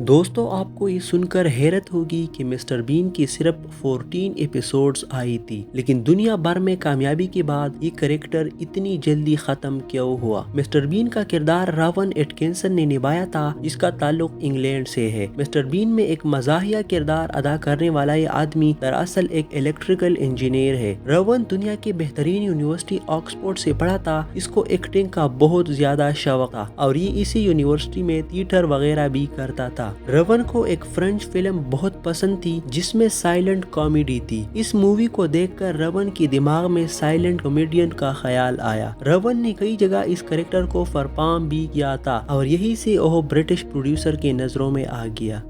دوستو آپ کو یہ سن کر حیرت ہوگی کہ مسٹر بین کی صرف 14 ایپیسوڈز آئی تھی، لیکن دنیا بھر میں کامیابی کے بعد یہ کریکٹر اتنی جلدی ختم کیوں ہوا؟ مسٹر بین کا کردار راون ایٹکنسن نے نبھایا تھا، جس کا تعلق انگلینڈ سے ہے۔ مسٹر بین میں ایک مزاحیہ کردار ادا کرنے والا یہ آدمی دراصل ایک الیکٹریکل انجینئر ہے۔ راون دنیا کی بہترین یونیورسٹی آکسفورڈ سے پڑھا تھا، اس کو ایکٹنگ کا بہت زیادہ شوق تھا اور یہ اسی یونیورسٹی میں تھیٹر وغیرہ بھی کرتا تھا۔ راون کو ایک فرینچ فلم بہت پسند تھی جس میں سائلنٹ کامیڈی تھی۔ اس مووی کو دیکھ کر راون کے دماغ میں سائلنٹ کامیڈین کا خیال آیا۔ راون نے کئی جگہ اس کریکٹر کو پرفارم بھی کیا تھا اور یہی سے وہ برٹش پروڈیوسر کی نظروں میں آ گیا۔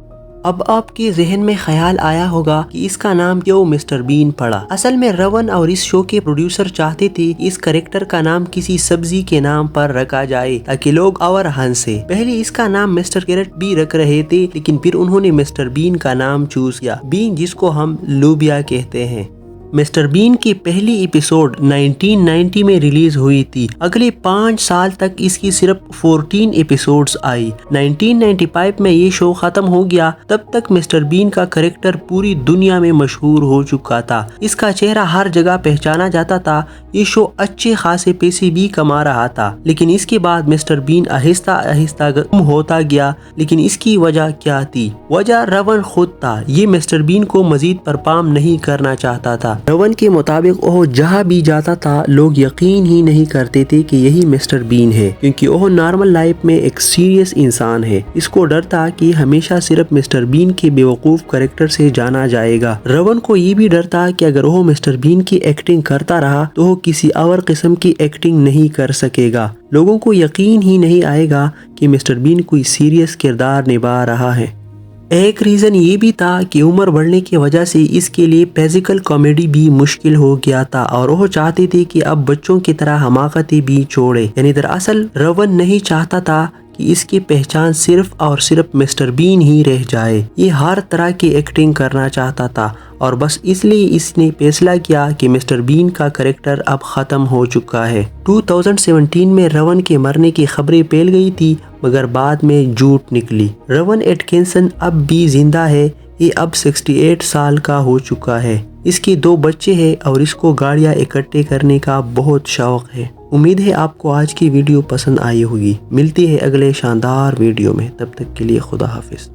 اب آپ کے ذہن میں خیال آیا ہوگا کہ اس کا نام کیوں مسٹر بین پڑا؟ اصل میں راون اور اس شو کے پروڈیوسر چاہتے تھے کہ اس کریکٹر کا نام کسی سبزی کے نام پر رکھا جائے تاکہ لوگ اور ہنسے۔ پہلے اس کا نام مسٹر کیرٹ بھی رکھ رہے تھے، لیکن پھر انہوں نے مسٹر بین کا نام چوز کیا، بین جس کو ہم لوبیا کہتے ہیں۔ مسٹر بین کی پہلی ایپیسوڈ 1990 میں ریلیز ہوئی تھی۔ اگلے 5 سال تک اس کی صرف 14 ایپیسوڈز آئی۔ 1995 میں یہ شو ختم ہو گیا۔ تب تک مسٹر بین کا کریکٹر پوری دنیا میں مشہور ہو چکا تھا، اس کا چہرہ ہر جگہ پہچانا جاتا تھا۔ یہ شو اچھے خاصے پیسے بھی کما رہا تھا، لیکن اس کے بعد مسٹر بین آہستہ آہستہ کم ہوتا گیا۔ لیکن اس کی وجہ کیا تھی؟ وجہ راون خود تھا۔ یہ مسٹر بین کو مزید پرفارم نہیں کرنا چاہتا تھا۔ راون کے مطابق وہ جہاں بھی جاتا تھا لوگ یقین ہی نہیں کرتے تھے کہ یہی مسٹر بین ہے، کیونکہ وہ نارمل لائف میں ایک سیریس انسان ہے۔ اس کو ڈر تھا کہ ہمیشہ صرف مسٹر بین کے بیوقوف کریکٹر سے جانا جائے گا۔ راون کو یہ بھی ڈر تھا کہ اگر وہ مسٹر بین کی ایکٹنگ کرتا رہا تو وہ کسی اور قسم کی ایکٹنگ نہیں کر سکے گا۔ لوگوں کو یقین ہی نہیں آئے گا کہ مسٹر بین کوئی سیریس کردار نبھا رہا ہے۔ ایک ریزن یہ بھی تھا کہ عمر بڑھنے کی وجہ سے اس کے لیے فزیکل کامیڈی بھی مشکل ہو گیا تھا اور وہ چاہتے تھے کہ اب بچوں کی طرح حماقتیں بھی چھوڑے۔ یعنی دراصل راون نہیں چاہتا تھا کہ اس کی پہچان صرف اور صرف مسٹر بین ہی رہ جائے۔ یہ ہر طرح کی ایکٹنگ کرنا چاہتا تھا اور بس اس لیے اس نے فیصلہ کیا کہ مسٹر بین کا کریکٹر اب ختم ہو چکا ہے۔ 2017 میں راون کے مرنے کی خبریں پھیل گئی تھی، مگر بعد میں جھوٹ نکلی۔ راون ایٹکنسن اب بھی زندہ ہے۔ یہ اب 68 سال کا ہو چکا ہے۔ اس کے 2 بچے ہیں اور اس کو گاڑیاں اکٹھے کرنے کا بہت شوق ہے۔ امید ہے آپ کو آج کی ویڈیو پسند آئی ہوگی۔ ملتی ہے اگلے شاندار ویڈیو میں، تب تک کے لیے خدا حافظ۔